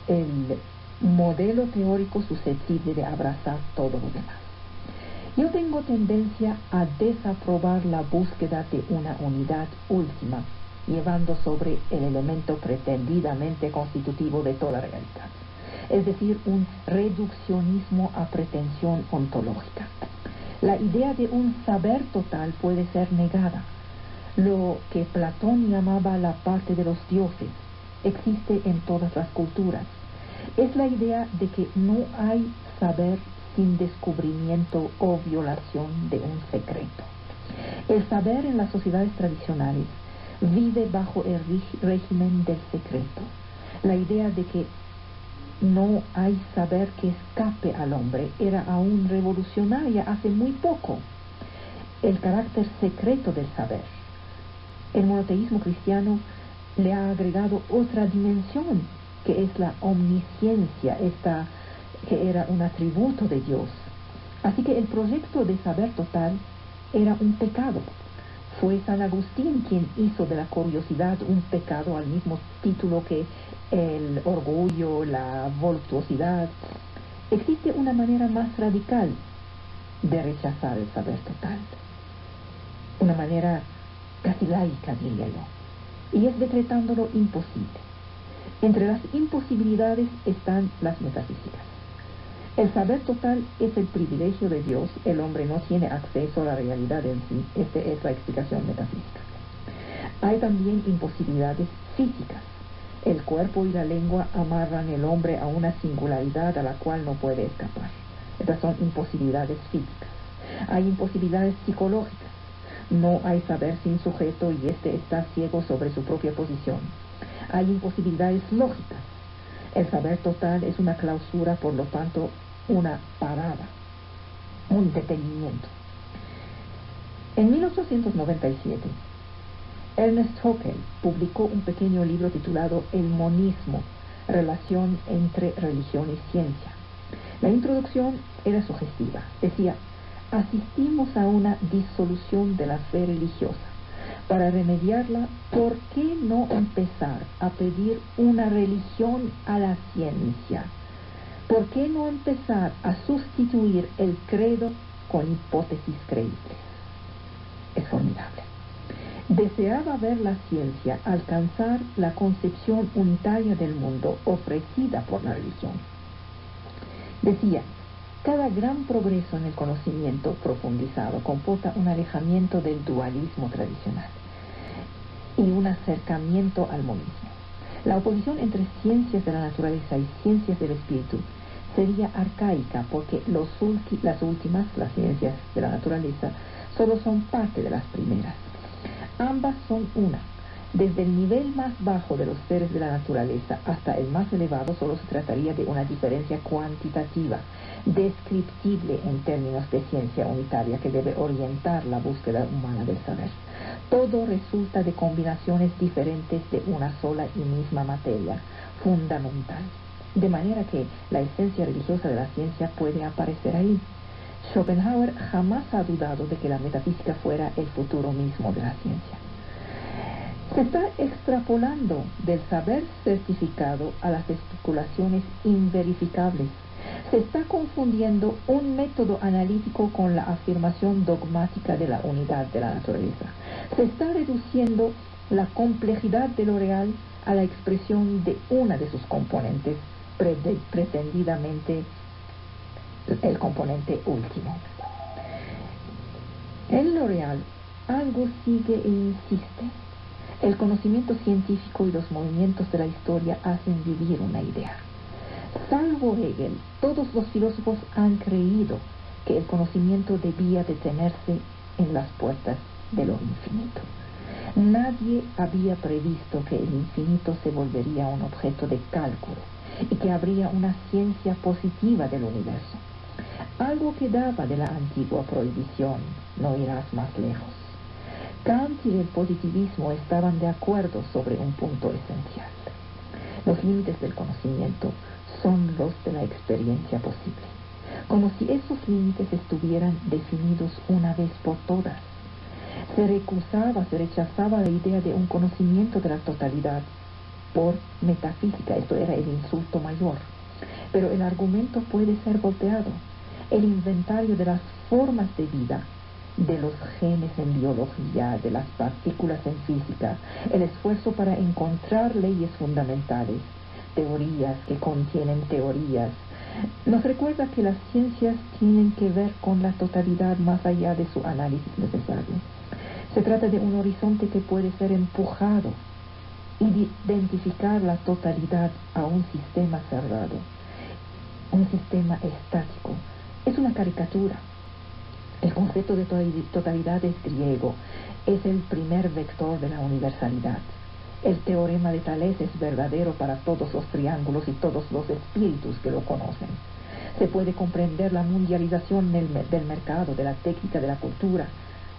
El modelo teórico susceptible de abrazar todo lo demás. Yo tengo tendencia a desaprobar la búsqueda de una unidad última, llevando sobre el elemento pretendidamente constitutivo de toda realidad, es decir, un reduccionismo a pretensión ontológica. La idea de un saber total puede ser negada. Lo que Platón llamaba la parte de los dioses existe en todas las culturas. Es la idea de que no hay saber sin descubrimiento o violación de un secreto. El saber en las sociedades tradicionales vive bajo el régimen del secreto. La idea de que no hay saber que escape al hombre era aún revolucionaria hace muy poco. El carácter secreto del saber. El monoteísmo cristiano le ha agregado otra dimensión, que es la omnisciencia, esta que era un atributo de Dios. Así que el proyecto de saber total era un pecado. Fue San Agustín quien hizo de la curiosidad un pecado al mismo título que el orgullo, la voluptuosidad. Existe una manera más radical de rechazar el saber total, una manera casi laica, diría yo, y es decretándolo imposible. Entre las imposibilidades están las metafísicas. El saber total es el privilegio de Dios, el hombre no tiene acceso a la realidad en sí. Esta es la explicación metafísica. Hay también imposibilidades físicas. El cuerpo y la lengua amarran el hombre a una singularidad a la cual no puede escapar. Estas son imposibilidades físicas. Hay imposibilidades psicológicas. No hay saber sin sujeto y éste está ciego sobre su propia posición. Hay imposibilidades lógicas. El saber total es una clausura, por lo tanto, una parada, un detenimiento. En 1897, Ernest Haeckel publicó un pequeño libro titulado El monismo, relación entre religión y ciencia. La introducción era sugestiva. Decía: asistimos a una disolución de la fe religiosa. Para remediarla, ¿por qué no empezar a pedir una religión a la ciencia? ¿Por qué no empezar a sustituir el credo con hipótesis creíbles? Es formidable. Deseaba ver la ciencia alcanzar la concepción unitaria del mundo ofrecida por la religión. Decía: cada gran progreso en el conocimiento profundizado comporta un alejamiento del dualismo tradicional y un acercamiento al monismo. La oposición entre ciencias de la naturaleza y ciencias del espíritu sería arcaica, porque las últimas, las ciencias de la naturaleza, solo son parte de las primeras. Ambas son una. Desde el nivel más bajo de los seres de la naturaleza hasta el más elevado solo se trataría de una diferencia cuantitativa, descriptible en términos de ciencia unitaria que debe orientar la búsqueda humana del saber. Todo resulta de combinaciones diferentes de una sola y misma materia fundamental, de manera que la esencia religiosa de la ciencia puede aparecer ahí. Schopenhauer jamás ha dudado de que la metafísica fuera el futuro mismo de la ciencia. Se está extrapolando del saber certificado a las especulaciones inverificables. Se está confundiendo un método analítico con la afirmación dogmática de la unidad de la naturaleza. Se está reduciendo la complejidad de lo real a la expresión de una de sus componentes, pretendidamente el componente último. En lo real, algo sigue e insiste. El conocimiento científico y los movimientos de la historia hacen vivir una idea. Salvo Hegel, todos los filósofos han creído que el conocimiento debía detenerse en las puertas de lo infinito. Nadie había previsto que el infinito se volvería un objeto de cálculo y que habría una ciencia positiva del universo. Algo quedaba de la antigua prohibición: no irás más lejos. Kant y el positivismo estaban de acuerdo sobre un punto esencial. Los límites del conocimiento son los de la experiencia posible, como si esos límites estuvieran definidos una vez por todas. Se rechazaba la idea de un conocimiento de la totalidad por metafísica. Esto era el insulto mayor. Pero el argumento puede ser volteado. El inventario de las formas de vida, de los genes en biología, de las partículas en física, el esfuerzo para encontrar leyes fundamentales, teorías que contienen teorías, nos recuerda que las ciencias tienen que ver con la totalidad más allá de su análisis necesario. Se trata de un horizonte que puede ser empujado y identificar la totalidad a un sistema cerrado, un sistema estático. Es una caricatura. El concepto de totalidad es griego, es el primer vector de la universalidad. El teorema de Tales es verdadero para todos los triángulos y todos los espíritus que lo conocen. Se puede comprender la mundialización del mercado, de la técnica, de la cultura,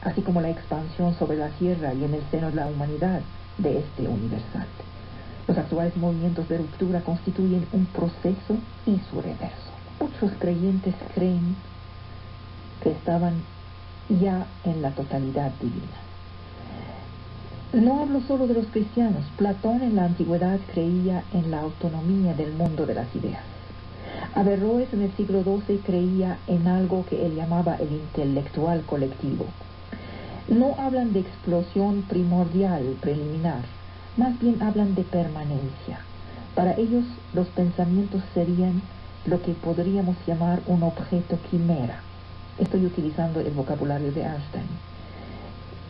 así como la expansión sobre la tierra y en el seno de la humanidad de este universal. Los actuales movimientos de ruptura constituyen un proceso y su reverso. Muchos creyentes creen que estaban ya en la totalidad divina. No hablo solo de los cristianos. Platón en la antigüedad creía en la autonomía del mundo de las ideas. Averroes en el siglo XII creía en algo que él llamaba el intelectual colectivo. No hablan de explosión primordial, preliminar, más bien hablan de permanencia. Para ellos los pensamientos serían lo que podríamos llamar un objeto quimera. Estoy utilizando el vocabulario de Einstein.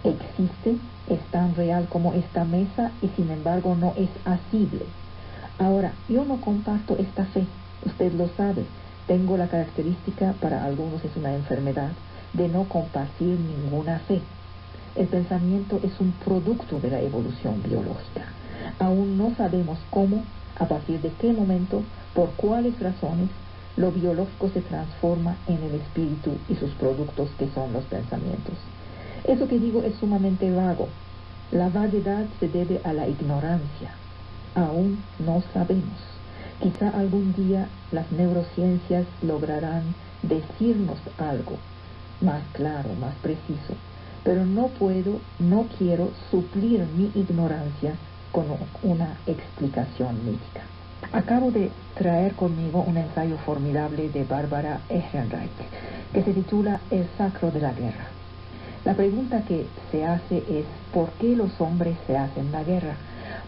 Existe, es tan real como esta mesa y sin embargo no es asible. Ahora, yo no comparto esta fe, usted lo sabe. Tengo la característica, para algunos es una enfermedad, de no compartir ninguna fe. El pensamiento es un producto de la evolución biológica. Aún no sabemos cómo, a partir de qué momento, por cuáles razones, lo biológico se transforma en el espíritu y sus productos, que son los pensamientos. Eso que digo es sumamente vago. La vaguedad se debe a la ignorancia. Aún no sabemos. Quizá algún día las neurociencias lograrán decirnos algo más claro, más preciso. Pero no quiero suplir mi ignorancia con una explicación mítica. Acabo de traer conmigo un ensayo formidable de Barbara Ehrenreich, que se titula El sacro de la guerra. La pregunta que se hace es: ¿por qué los hombres se hacen la guerra?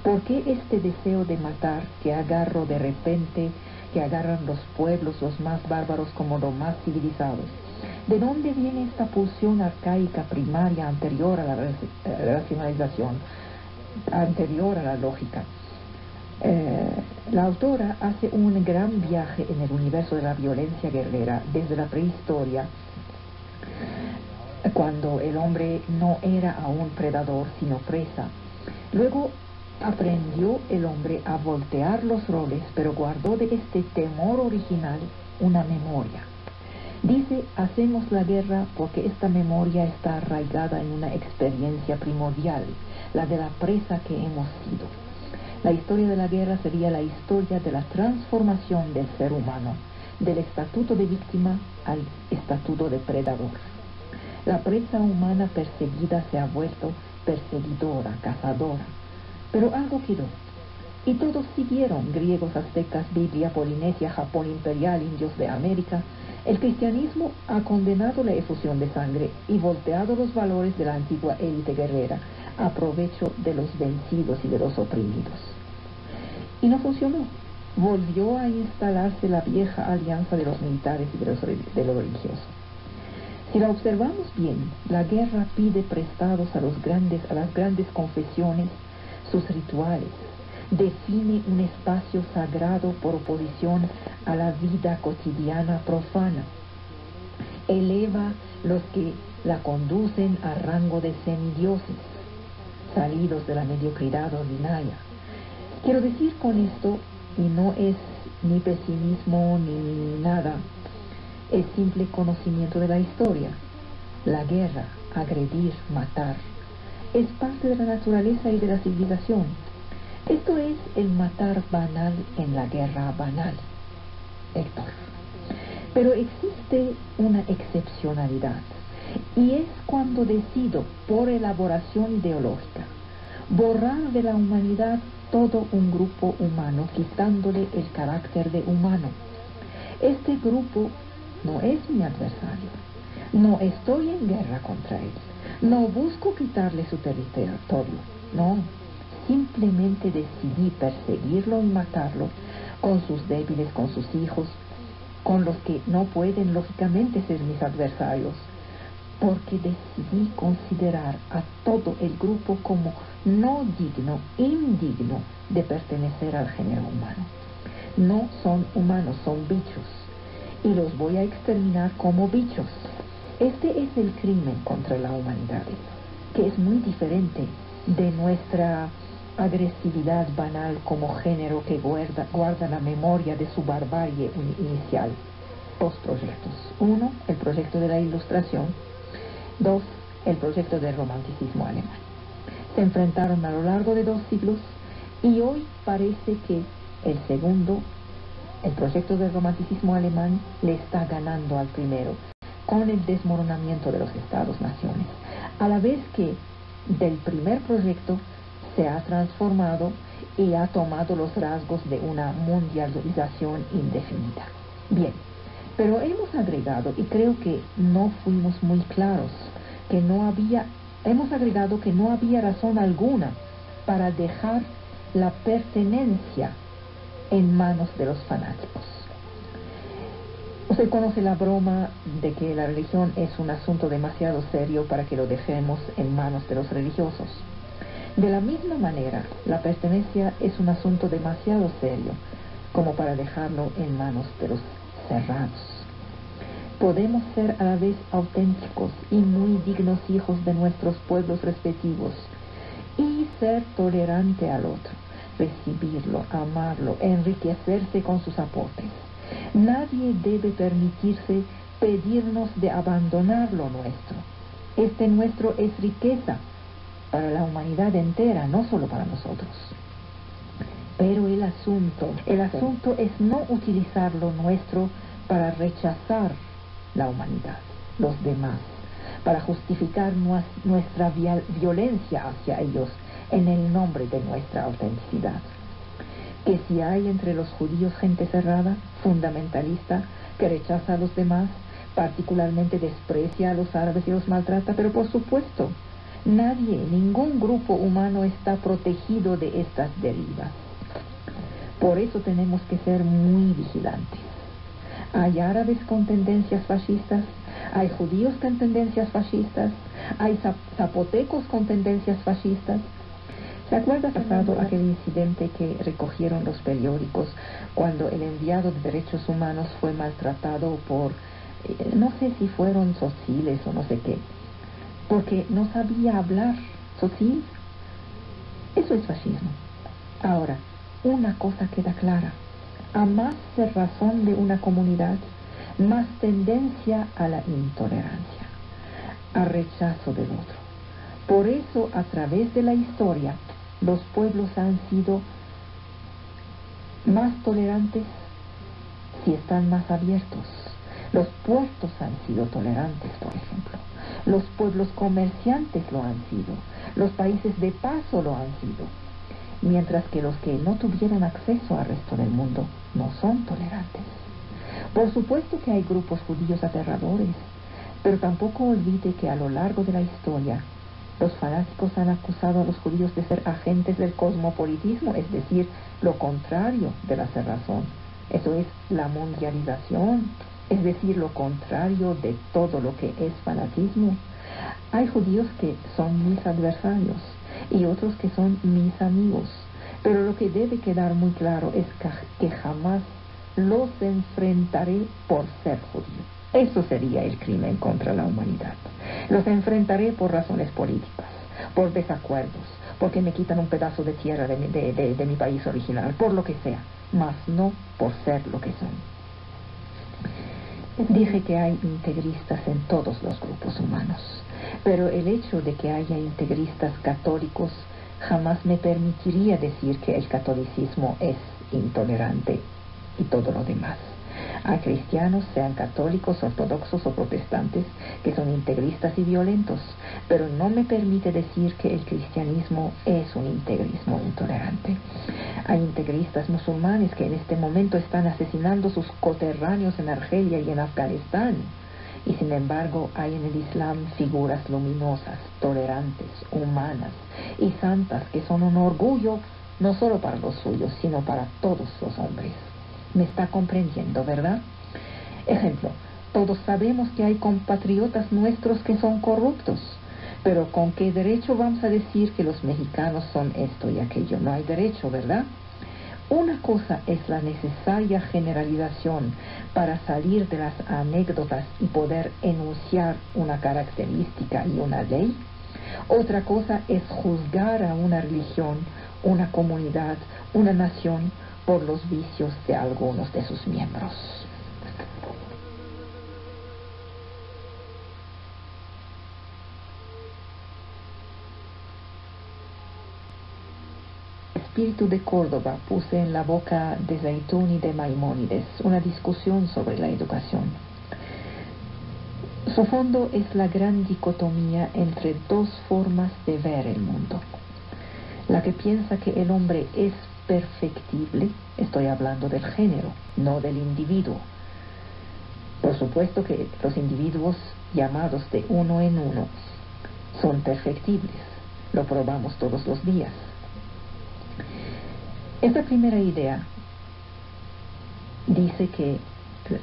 ¿Por qué este deseo de matar que agarran los pueblos, los más bárbaros como los más civilizados? ¿De dónde viene esta pulsión arcaica primaria anterior a la racionalización, anterior a la lógica? La autora hace un gran viaje en el universo de la violencia guerrera desde la prehistoria, cuando el hombre no era aún predador sino presa. Luego aprendió el hombre a voltear los roles, pero guardó de este temor original una memoria. Dice: hacemos la guerra porque esta memoria está arraigada en una experiencia primordial, la de la presa que hemos sido. La historia de la guerra sería la historia de la transformación del ser humano, del estatuto de víctima al estatuto de predador. La presa humana perseguida se ha vuelto perseguidora, cazadora. Pero algo quedó. Y todos siguieron: griegos, aztecas, Biblia, Polinesia, Japón imperial, indios de América. El cristianismo ha condenado la efusión de sangre y volteado los valores de la antigua élite guerrera a provecho de los vencidos y de los oprimidos. Y no funcionó. Volvió a instalarse la vieja alianza de los militares y de lo religioso. Si la observamos bien, la guerra pide prestados a las grandes confesiones sus rituales, define un espacio sagrado por oposición a la vida cotidiana profana, eleva los que la conducen a rango de semidioses, salidos de la mediocridad ordinaria. Quiero decir con esto, y no es ni pesimismo ni nada, es simple conocimiento de la historia. La guerra, agredir, matar, es parte de la naturaleza y de la civilización. Esto es el matar banal en la guerra banal, Héctor. Pero existe una excepcionalidad, y es cuando decido, por elaboración ideológica, borrar de la humanidad todo un grupo humano, quitándole el carácter de humano. Este grupo no es mi adversario. No estoy en guerra contra él. No busco quitarle su territorio. No. Simplemente decidí perseguirlo y matarlo con sus débiles, con sus hijos, con los que no pueden lógicamente ser mis adversarios, porque decidí considerar a todo el grupo como no digno, indigno de pertenecer al género humano. No son humanos, son bichos, y los voy a exterminar como bichos. Este es el crimen contra la humanidad, que es muy diferente de nuestra agresividad banal como género que guarda la memoria de su barbarie inicial. Dos proyectos. Uno, el proyecto de la Ilustración. Dos, el proyecto del romanticismo alemán. Se enfrentaron a lo largo de 2 siglos y hoy parece que el segundo, el proyecto del romanticismo alemán, le está ganando al primero con el desmoronamiento de los Estados-naciones, a la vez que del primer proyecto se ha transformado y ha tomado los rasgos de una mundialización indefinida. Bien, pero hemos agregado, y creo que no fuimos muy claros, hemos agregado que no había razón alguna para dejar la pertenencia en manos de los fanáticos. Usted conoce la broma de que la religión es un asunto demasiado serio para que lo dejemos en manos de los religiosos. De la misma manera, la pertenencia es un asunto demasiado serio como para dejarlo en manos de los cerrados. Podemos ser a la vez auténticos y muy dignos hijos de nuestros pueblos respectivos y ser tolerante al otro, recibirlo, amarlo, enriquecerse con sus aportes. Nadie debe permitirse pedirnos de abandonar lo nuestro. Este nuestro es riqueza para la humanidad entera, no solo para nosotros. Pero el asunto es no utilizar lo nuestro para rechazar la humanidad, los demás, para justificar nuestra violencia hacia ellos en el nombre de nuestra autenticidad. Que si hay entre los judíos gente cerrada, fundamentalista, que rechaza a los demás, particularmente desprecia a los árabes y los maltrata, pero por supuesto, ningún grupo humano está protegido de estas derivas. Por eso tenemos que ser muy vigilantes. Hay árabes con tendencias fascistas, hay judíos con tendencias fascistas, hay zapotecos con tendencias fascistas. ¿Se acuerda pasado aquel incidente que recogieron los periódicos cuando el enviado de derechos humanos fue maltratado por, no sé si fueron sociles o no sé qué, porque no sabía hablar social? Eso es fascismo. Ahora, una cosa queda clara: a más cerrazón de una comunidad, más tendencia a la intolerancia, a rechazo del otro. Por eso, a través de la historia, los pueblos han sido más tolerantes si están más abiertos. Los puertos han sido tolerantes, por ejemplo. Los pueblos comerciantes lo han sido. Los países de paso lo han sido. Mientras que los que no tuvieron acceso al resto del mundo no son tolerantes. Por supuesto que hay grupos judíos aterradores, pero tampoco olvide que a lo largo de la historia los fanáticos han acusado a los judíos de ser agentes del cosmopolitismo, es decir, lo contrario de la cerrazón. Eso es la mundialización, es decir, lo contrario de todo lo que es fanatismo. Hay judíos que son mis adversarios y otros que son mis amigos, pero lo que debe quedar muy claro es que jamás los enfrentaré por ser judío. Eso sería el crimen contra la humanidad. Los enfrentaré por razones políticas, por desacuerdos, porque me quitan un pedazo de tierra de mi país original, por lo que sea, mas no por ser lo que son. Dije que hay integristas en todos los grupos humanos, Pero el hecho de que haya integristas católicos jamás me permitiría decir que el catolicismo es intolerante y todo lo demás. Hay cristianos, sean católicos, ortodoxos o protestantes, que son integristas y violentos, pero no me permite decir que el cristianismo es un integrismo intolerante. Hay integristas musulmanes que en este momento están asesinando a sus coterráneos en Argelia y en Afganistán. Y sin embargo hay en el Islam figuras luminosas, tolerantes, humanas y santas que son un orgullo no solo para los suyos, sino para todos los hombres. Me está comprendiendo, ¿verdad? Ejemplo, todos sabemos que hay compatriotas nuestros que son corruptos, pero ¿con qué derecho vamos a decir que los mexicanos son esto y aquello? No hay derecho, ¿verdad? Una cosa es la necesaria generalización para salir de las anécdotas y poder enunciar una característica y una ley. Otra cosa es juzgar a una religión, una comunidad, una nación por los vicios de algunos de sus miembros. Espíritu de Córdoba puse en la boca de Zeitún y de Maimónides una discusión sobre la educación. Su fondo es la gran dicotomía entre dos formas de ver el mundo. La que piensa que el hombre es perfectible, estoy hablando del género, no del individuo. Por supuesto que los individuos llamados de uno en uno son perfectibles, lo probamos todos los días. Esta primera idea dice que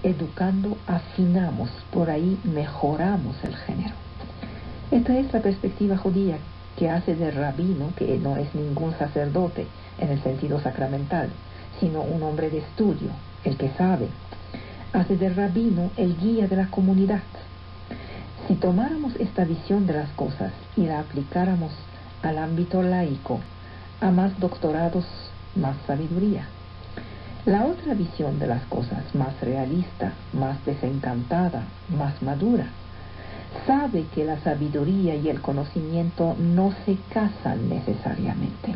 educando afinamos, por ahí mejoramos el género. Esta es la perspectiva judía que hace de rabino, que no es ningún sacerdote en el sentido sacramental, sino un hombre de estudio, el que sabe. Hace de rabino el guía de la comunidad. Si tomáramos esta visión de las cosas y la aplicáramos al ámbito laico, a más doctorados, más sabiduría. La otra visión de las cosas, más realista, más desencantada, más madura, sabe que la sabiduría y el conocimiento no se casan necesariamente,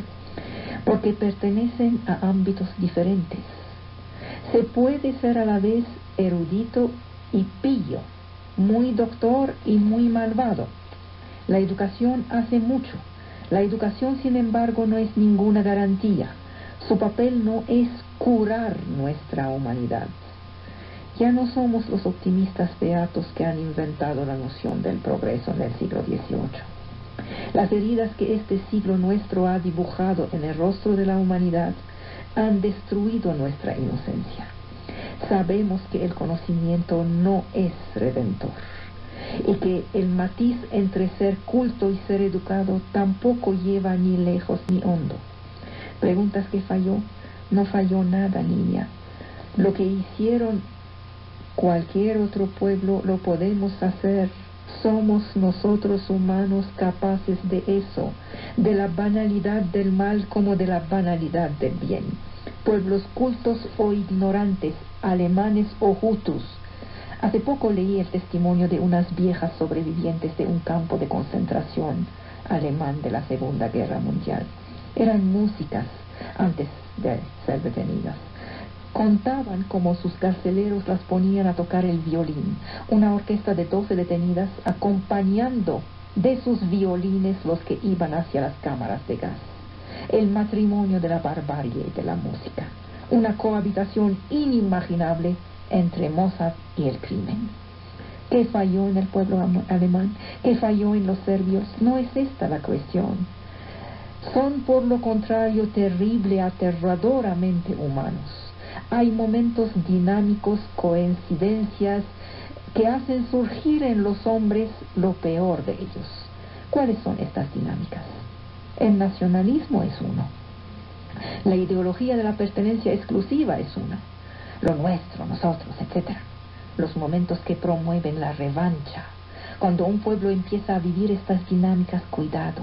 porque pertenecen a ámbitos diferentes. Se puede ser a la vez erudito y pillo, muy doctor y muy malvado. La educación hace mucho. La educación, sin embargo, no es ninguna garantía. Su papel no es curar nuestra humanidad. Ya no somos los optimistas beatos que han inventado la noción del progreso en el siglo XVIII. Las heridas que este siglo nuestro ha dibujado en el rostro de la humanidad han destruido nuestra inocencia. Sabemos que el conocimiento no es redentor y que el matiz entre ser culto y ser educado tampoco lleva ni lejos ni hondo. ¿Preguntas que falló? No falló nada, niña. Lo que hicieron cualquier otro pueblo lo podemos hacer. Somos nosotros humanos capaces de eso, de la banalidad del mal como de la banalidad del bien. Pueblos cultos o ignorantes, alemanes o hutus. Hace poco leí el testimonio de unas viejas sobrevivientes de un campo de concentración alemán de la Segunda Guerra Mundial. Eran músicas antes de ser detenidas. Contaban cómo sus carceleros las ponían a tocar el violín, una orquesta de 12 detenidas acompañando de sus violines los que iban hacia las cámaras de gas. El matrimonio de la barbarie y de la música, una cohabitación inimaginable entre Mozart y el crimen. ¿Qué falló en el pueblo alemán? ¿Qué falló en los serbios? No es esta la cuestión. Son por lo contrario terrible, aterradoramente humanos. Hay momentos dinámicos, coincidencias que hacen surgir en los hombres lo peor de ellos. ¿Cuáles son estas dinámicas? El nacionalismo es uno. La ideología de la pertenencia exclusiva es una. Lo nuestro, nosotros, etc. Los momentos que promueven la revancha. Cuando un pueblo empieza a vivir estas dinámicas, cuidado.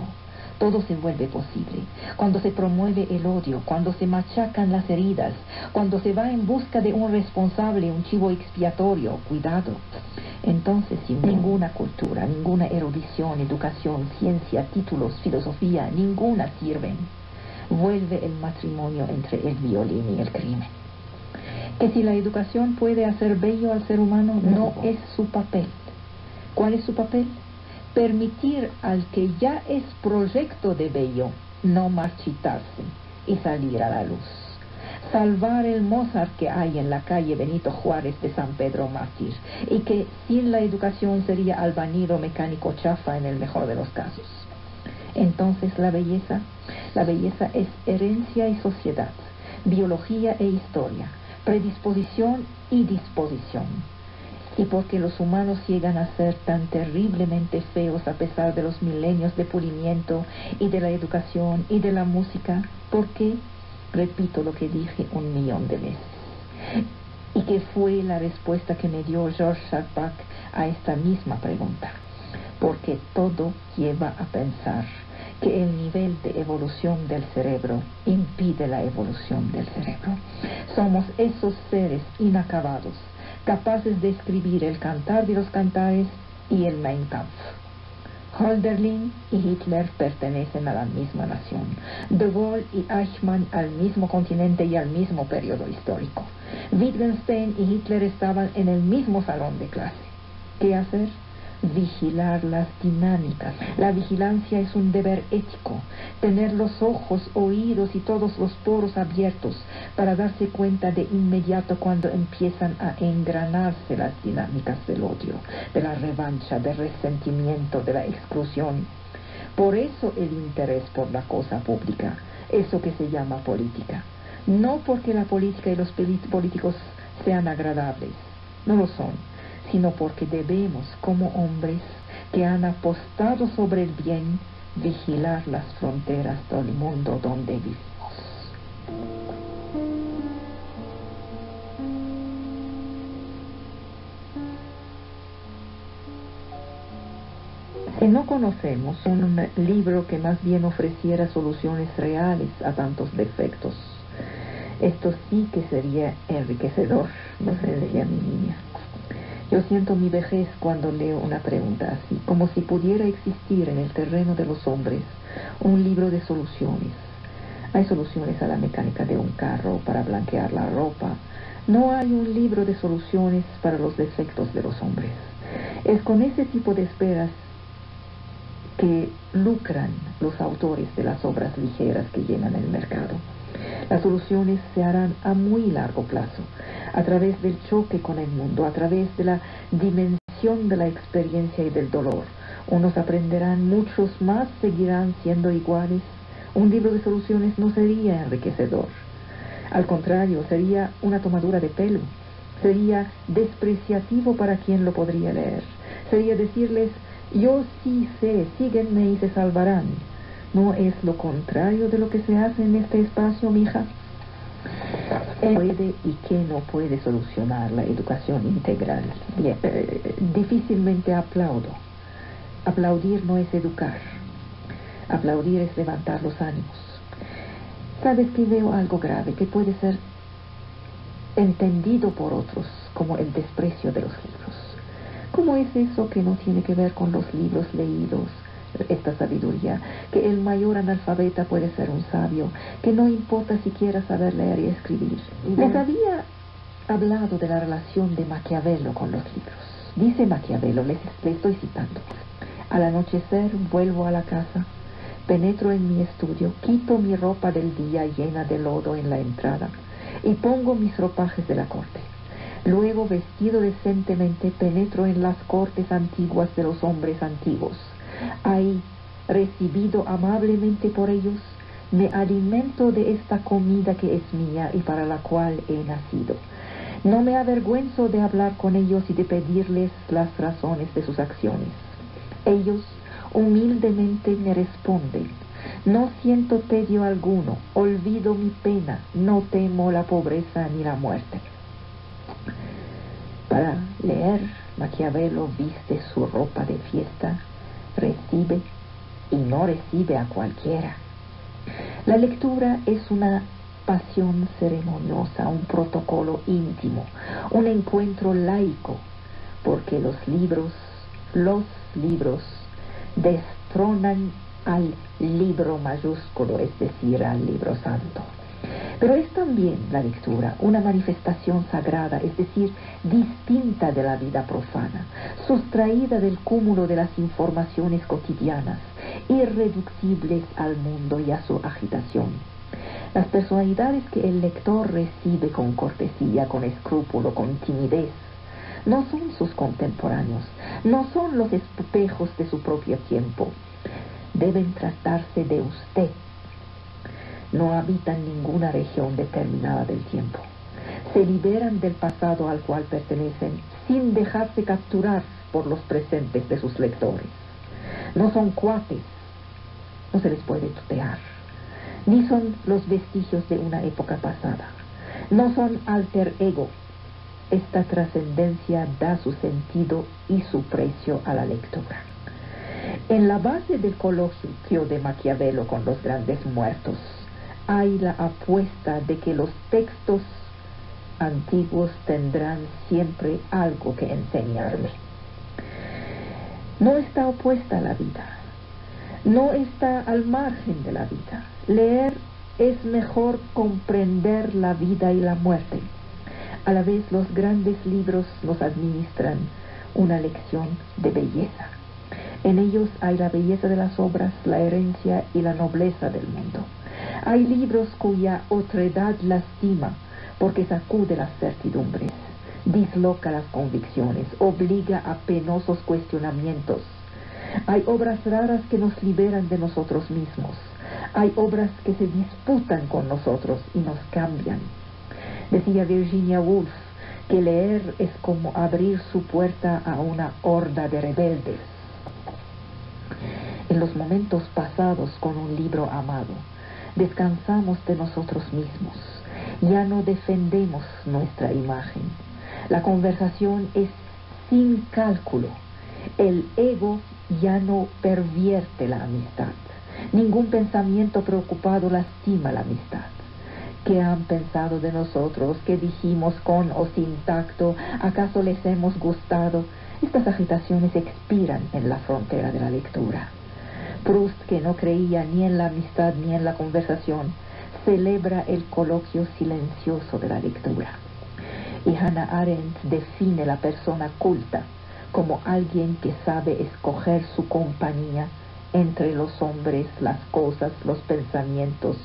Todo se vuelve posible. Cuando se promueve el odio, cuando se machacan las heridas, cuando se va en busca de un responsable, un chivo expiatorio, cuidado. Entonces, sin ninguna cultura, ninguna erudición, educación, ciencia, títulos, filosofía, ninguna sirven. Vuelve el matrimonio entre el violín y el crimen. Que si la educación puede hacer bello al ser humano, no es su papel. ¿Cuál es su papel? Permitir al que ya es proyecto de bello no marchitarse y salir a la luz. Salvar el Mozart que hay en la calle Benito Juárez de San Pedro Mártir, y que sin la educación sería albañil o mecánico chafa en el mejor de los casos. Entonces la belleza es herencia y sociedad, biología e historia, predisposición y disposición. Y porque los humanos llegan a ser tan terriblemente feos a pesar de los milenios de pulimiento y de la educación y de la música, porque repito lo que dije 1.000.000 de veces, y que fue la respuesta que me dio Georges Charpak a esta misma pregunta, porque todo lleva a pensar que el nivel de evolución del cerebro impide la evolución del cerebro. Somos esos seres inacabados, capaces de escribir el Cantar de los Cantares y el Mein Kampf. Hölderlin y Hitler pertenecen a la misma nación, De Gaulle y Eichmann al mismo continente y al mismo periodo histórico. Wittgenstein y Hitler estaban en el mismo salón de clase. ¿Qué hacer? Vigilar las dinámicas. La vigilancia es un deber ético, tener los ojos, oídos y todos los poros abiertos para darse cuenta de inmediato cuando empiezan a engranarse las dinámicas del odio, de la revancha, del resentimiento, de la exclusión. Por eso el interés por la cosa pública, eso que se llama política. No porque la política y los políticos sean agradables, no lo son, sino porque debemos, como hombres que han apostado sobre el bien, vigilar las fronteras del mundo donde vivimos. Si no conocemos un libro que más bien ofreciera soluciones reales a tantos defectos, esto sí que sería enriquecedor, nos decía mi niña. Yo siento mi vejez cuando leo una pregunta así, como si pudiera existir en el terreno de los hombres un libro de soluciones. Hay soluciones a la mecánica de un carro para blanquear la ropa. No hay un libro de soluciones para los defectos de los hombres. Es con ese tipo de esperas que lucran los autores de las obras ligeras que llenan el mercado. Las soluciones se harán a muy largo plazo, a través del choque con el mundo, a través de la dimensión de la experiencia y del dolor. Unos aprenderán, muchos más seguirán siendo iguales. Un libro de soluciones no sería enriquecedor. Al contrario, sería una tomadura de pelo. Sería despreciativo para quien lo podría leer. Sería decirles, yo sí sé, síguenme y se salvarán. ¿No es lo contrario de lo que se hace en este espacio, mija? Puede y que no puede solucionar la educación integral. Difícilmente aplaudo. Aplaudir no es educar. Aplaudir es levantar los ánimos. Sabes que veo algo grave que puede ser entendido por otros como el desprecio de los libros. ¿Cómo es eso que no tiene que ver con los libros leídos? Esta sabiduría, que el mayor analfabeta puede ser un sabio, que no importa siquiera saber leer y escribir. Les había hablado de la relación de Maquiavelo con los libros. Dice Maquiavelo, le estoy citando: al anochecer vuelvo a la casa, penetro en mi estudio, quito mi ropa del día llena de lodo en la entrada y pongo mis ropajes de la corte. Luego, vestido decentemente, penetro en las cortes antiguas de los hombres antiguos. Ahí, recibido amablemente por ellos, me alimento de esta comida que es mía y para la cual he nacido. No me avergüenzo de hablar con ellos y de pedirles las razones de sus acciones. Ellos humildemente me responden: no siento tedio alguno, olvido mi pena, no temo la pobreza ni la muerte. Para leer, Maquiavelo viste su ropa de fiesta, recibe y no recibe a cualquiera. La lectura es una pasión ceremoniosa, un protocolo íntimo, un encuentro laico, porque los libros destronan al libro mayúsculo, es decir, al libro santo. Pero es también la lectura una manifestación sagrada, es decir, distinta de la vida profana, sustraída del cúmulo de las informaciones cotidianas, irreductibles al mundo y a su agitación. Las personalidades que el lector recibe con cortesía, con escrúpulo, con timidez, no son sus contemporáneos, no son los espejos de su propio tiempo. Deben tratarse de usted. No habitan ninguna región determinada del tiempo. Se liberan del pasado al cual pertenecen sin dejarse capturar por los presentes de sus lectores. No son cuates, no se les puede tutear, ni son los vestigios de una época pasada. No son alter ego. Esta trascendencia da su sentido y su precio a la lectura. En la base del coloquio de Maquiavelo con los grandes muertos hay la apuesta de que los textos antiguos tendrán siempre algo que enseñarme. No está opuesta a la vida, no está al margen de la vida. Leer es mejor comprender la vida y la muerte. A la vez, los grandes libros nos administran una lección de belleza. En ellos hay la belleza de las obras, la herencia y la nobleza del mundo. Hay libros cuya otredad lastima, porque sacude las certidumbres, disloca las convicciones, obliga a penosos cuestionamientos. Hay obras raras que nos liberan de nosotros mismos. Hay obras que se disputan con nosotros y nos cambian. Decía Virginia Woolf que leer es como abrir su puerta a una horda de rebeldes. En los momentos pasados con un libro amado, descansamos de nosotros mismos. Ya no defendemos nuestra imagen. La conversación es sin cálculo. El ego ya no pervierte la amistad. Ningún pensamiento preocupado lastima la amistad. ¿Qué han pensado de nosotros? ¿Qué dijimos con o sin tacto? ¿Acaso les hemos gustado? Estas agitaciones expiran en la frontera de la lectura. Proust, que no creía ni en la amistad ni en la conversación, celebra el coloquio silencioso de la lectura. Y Hannah Arendt define la persona culta como alguien que sabe escoger su compañía entre los hombres, las cosas, los pensamientos,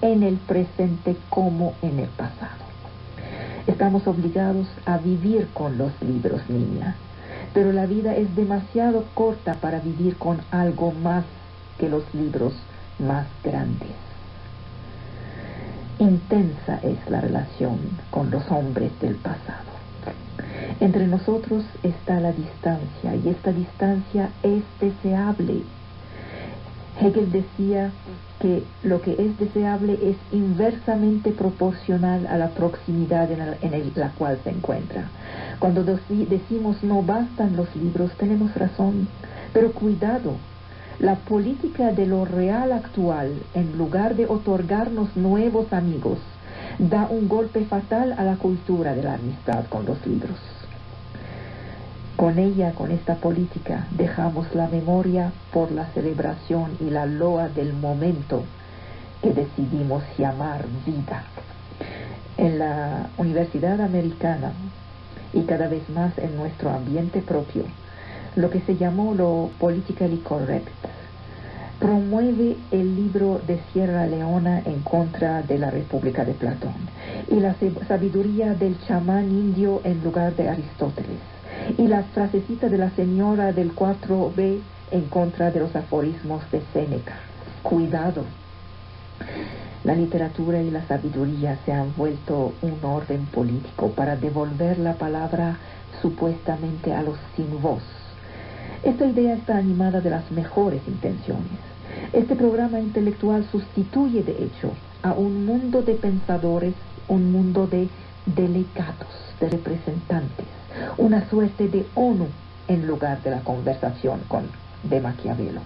en el presente como en el pasado. Estamos obligados a vivir con los libros, niña, pero la vida es demasiado corta para vivir con algo más que los libros más grandes. Intensa es la relación con los hombres del pasado. Entre nosotros está la distancia, y esta distancia es deseable. Hegel decía que lo que es deseable es inversamente proporcional a la proximidad en la cual se encuentra. Cuando decimos no bastan los libros, tenemos razón, pero cuidado. La política de lo real actual, en lugar de otorgarnos nuevos amigos, da un golpe fatal a la cultura de la amistad con los libros. Con ella, con esta política, dejamos la memoria por la celebración y la loa del momento que decidimos llamar vida. En la Universidad Americana, y cada vez más en nuestro ambiente propio, lo que se llamó lo politically correct promueve el libro de Sierra Leona en contra de la República de Platón y la sabiduría del chamán indio en lugar de Aristóteles y la frasecita de la señora del 4B en contra de los aforismos de Séneca. Cuidado. La literatura y la sabiduría se han vuelto un orden político para devolver la palabra supuestamente a los sin voz. Esta idea está animada de las mejores intenciones. Este programa intelectual sustituye, de hecho, a un mundo de pensadores, un mundo de delegados, de representantes, una suerte de ONU en lugar de la conversación de Maquiavelo.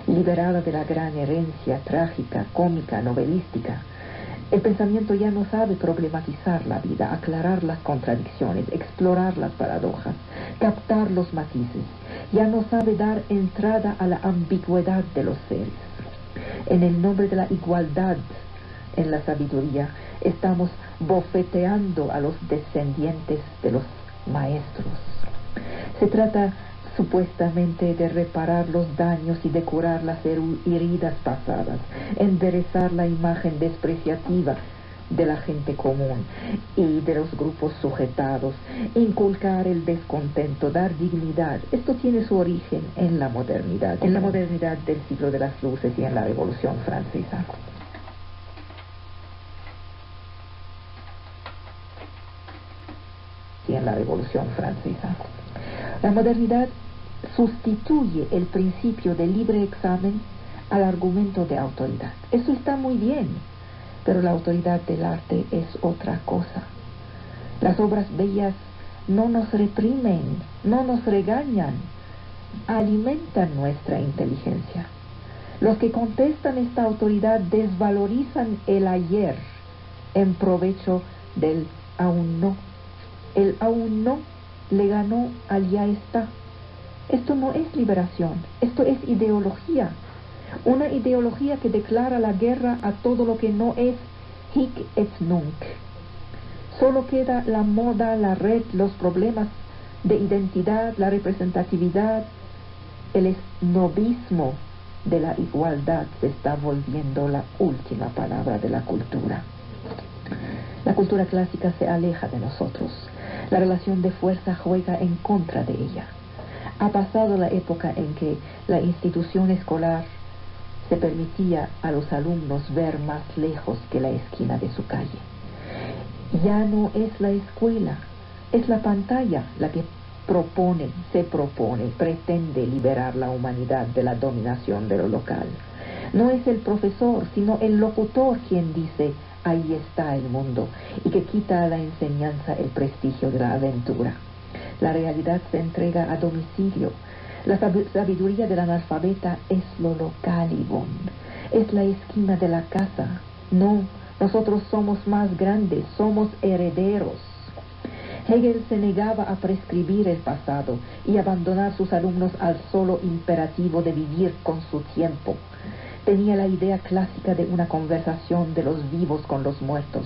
Liberada de la gran herencia trágica, cómica, novelística, El pensamiento ya no sabe problematizar la vida, aclarar las contradicciones, explorar las paradojas, captar los matices. Ya no sabe dar entrada a la ambigüedad de los seres. En el nombre de la igualdad en la sabiduría, estamos bofeteando a los descendientes de los maestros. Se trata supuestamente de reparar los daños y de curar las heridas pasadas, enderezar la imagen despreciativa de la gente común y de los grupos sujetados, inculcar el descontento, dar dignidad. Esto tiene su origen en la modernidad del siglo de las luces y en la Revolución Francesa. La modernidad sustituye el principio de libre examen al argumento de autoridad. Eso está muy bien, pero la autoridad del arte es otra cosa. Las obras bellas no nos reprimen, no nos regañan, alimentan nuestra inteligencia. Los que contestan esta autoridad desvalorizan el ayer en provecho del aún no. El aún no le ganó al ya está. Esto no es liberación, esto es ideología. Una ideología que declara la guerra a todo lo que no es hic et nunc. Solo queda la moda, la red, los problemas de identidad, la representatividad. El esnobismo de la igualdad se está volviendo la última palabra de la cultura. La cultura clásica se aleja de nosotros. La relación de fuerza juega en contra de ella. Ha pasado la época en que la institución escolar se permitía a los alumnos ver más lejos que la esquina de su calle. Ya no es la escuela, es la pantalla la que pretende liberar la humanidad de la dominación de lo local. No es el profesor, sino el locutor quien dice, ahí está el mundo, y que quita a la enseñanza el prestigio de la aventura. La realidad se entrega a domicilio. La sabiduría del analfabeta es lo local, Ivonne. Es la esquina de la casa. No, nosotros somos más grandes, somos herederos. Hegel se negaba a prescribir el pasado y abandonar sus alumnos al solo imperativo de vivir con su tiempo. Tenía la idea clásica de una conversación de los vivos con los muertos.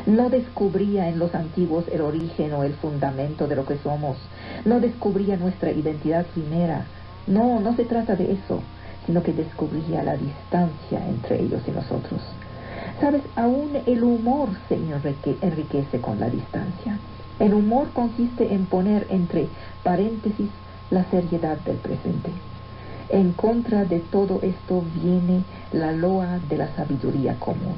No descubría en los antiguos el origen o el fundamento de lo que somos. No descubría nuestra identidad primera. No, no se trata de eso, sino que descubría la distancia entre ellos y nosotros. ¿Sabes? Aún el humor se enriquece con la distancia. El humor consiste en poner entre paréntesis la seriedad del presente. En contra de todo esto viene la loa de la sabiduría común.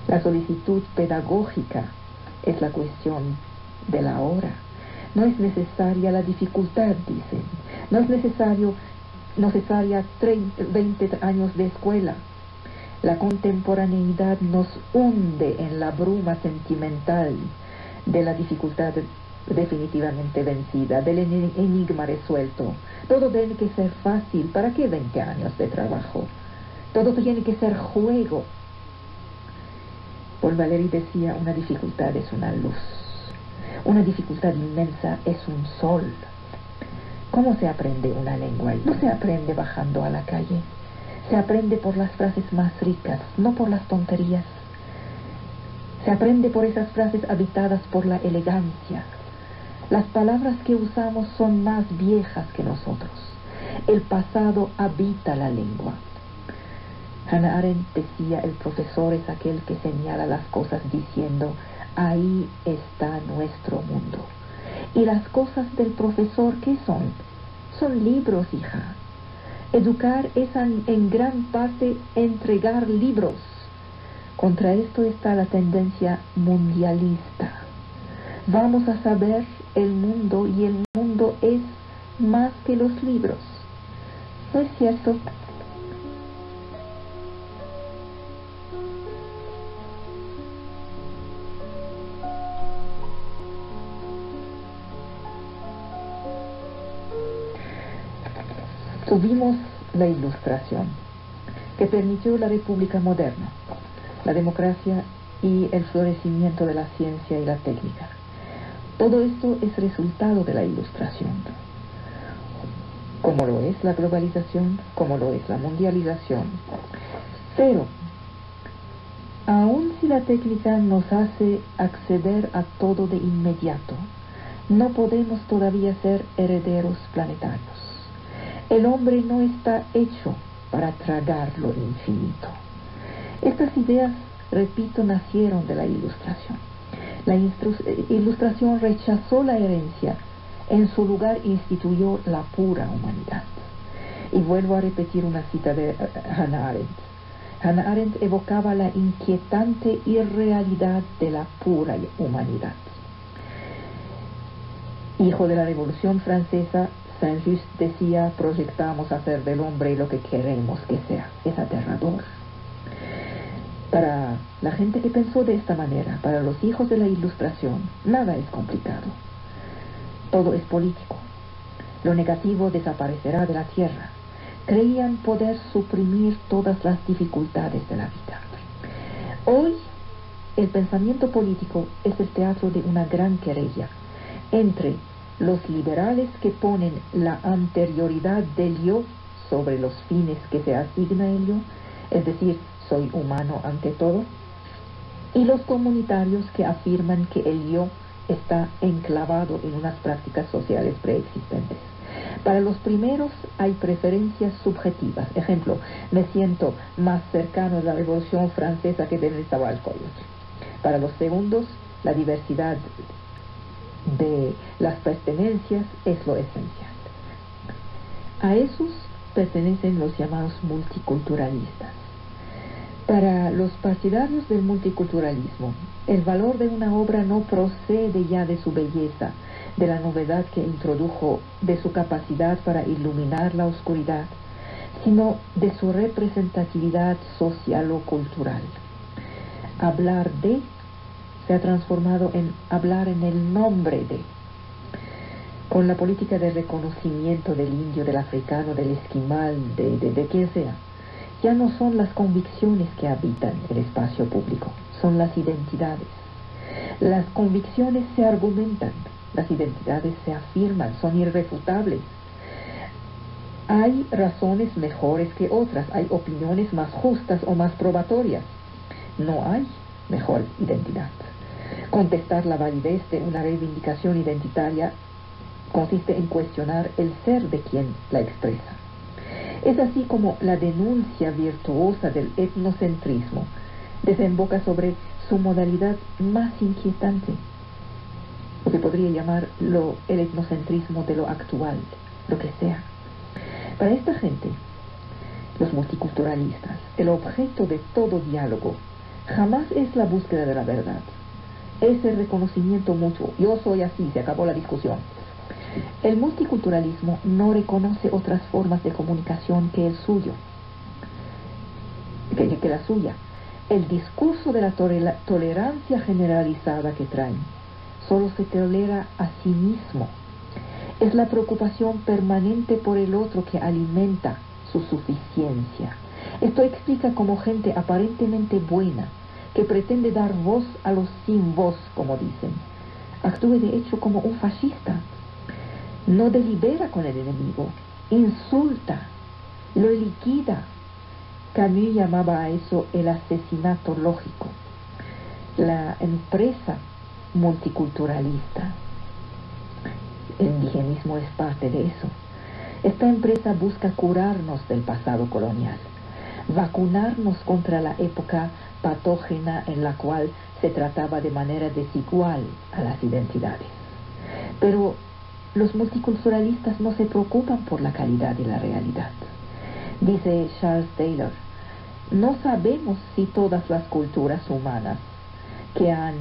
La solicitud pedagógica es la cuestión de la hora. No es necesaria la dificultad, dicen. No es necesaria 20 años de escuela. La contemporaneidad nos hunde en la bruma sentimental de la dificultad definitivamente vencida, del enigma resuelto. Todo tiene que ser fácil. ¿Para qué 20 años de trabajo? Todo tiene que ser juego. Paul Valéry decía, una dificultad es una luz. Una dificultad inmensa es un sol. ¿Cómo se aprende una lengua? No se aprende bajando a la calle. Se aprende por las frases más ricas, no por las tonterías. Se aprende por esas frases habitadas por la elegancia. Las palabras que usamos son más viejas que nosotros. El pasado habita la lengua. Hannah Arendt decía, el profesor es aquel que señala las cosas diciendo, ahí está nuestro mundo. ¿Y las cosas del profesor qué son? Son libros, hija. Educar es en gran parte entregar libros. Contra esto está la tendencia mundialista. Vamos a saber el mundo y el mundo es más que los libros. ¿No es cierto? Tuvimos la Ilustración, que permitió la República moderna. la democracia y el florecimiento de la ciencia y la técnica. Todo esto es resultado de la Ilustración, como lo es la globalización, como lo es la mundialización. Pero, aun si la técnica nos hace acceder a todo de inmediato, no podemos todavía ser herederos planetarios. El hombre no está hecho para tragar lo infinito. Estas ideas, repito, nacieron de la Ilustración. La Ilustración rechazó la herencia, en su lugar instituyó la pura humanidad. Y vuelvo a repetir una cita de Hannah Arendt. Hannah Arendt evocaba la inquietante irrealidad de la pura humanidad. Hijo de la Revolución Francesa, Saint-Just decía: proyectamos hacer del hombre lo que queremos que sea. Es aterrador. Para la gente que pensó de esta manera, para los hijos de la Ilustración, nada es complicado. Todo es político. Lo negativo desaparecerá de la tierra. Creían poder suprimir todas las dificultades de la vida. Hoy, el pensamiento político es el teatro de una gran querella entre los liberales que ponen la anterioridad del yo sobre los fines que se asigna el yo, es decir, soy humano ante todo, y los comunitarios que afirman que el yo está enclavado en unas prácticas sociales preexistentes. Para los primeros hay preferencias subjetivas. Ejemplo, me siento más cercano a la Revolución Francesa que de Nezahualcóyotl. Para los segundos, la diversidad de las pertenencias es lo esencial. A esos pertenecen los llamados multiculturalistas. Para los partidarios del multiculturalismo, el valor de una obra no procede ya de su belleza, de la novedad que introdujo, de su capacidad para iluminar la oscuridad, sino de su representatividad social o cultural. Hablar de se ha transformado en hablar en el nombre de. Con la política de reconocimiento del indio, del africano, del esquimal, de quien sea, ya no son las convicciones que habitan el espacio público, son las identidades. Las convicciones se argumentan, las identidades se afirman, son irrefutables. Hay razones mejores que otras, hay opiniones más justas o más probatorias. No hay mejor identidad. Contestar la validez de una reivindicación identitaria consiste en cuestionar el ser de quien la expresa. Es así como la denuncia virtuosa del etnocentrismo desemboca sobre su modalidad más inquietante, lo que podría llamar el etnocentrismo de lo actual, lo que sea. Para esta gente, los multiculturalistas, el objeto de todo diálogo jamás es la búsqueda de la verdad, es el reconocimiento mutuo. Yo soy así, se acabó la discusión. El multiculturalismo no reconoce otras formas de comunicación que el suyo, que la suya. El discurso de la tolerancia generalizada que traen solo se tolera a sí mismo. Es la preocupación permanente por el otro que alimenta su suficiencia. Esto explica cómo gente aparentemente buena, que pretende dar voz a los sin voz, como dicen, actúe de hecho como un fascista. No delibera con el enemigo, insulta, lo liquida. Camus llamaba a eso el asesinato lógico. La empresa multiculturalista, el indigenismo es parte de eso. Esta empresa busca curarnos del pasado colonial, vacunarnos contra la época patógena en la cual se trataba de manera desigual a las identidades. Pero los multiculturalistas no se preocupan por la calidad y la realidad. Dice Charles Taylor, no sabemos si todas las culturas humanas que han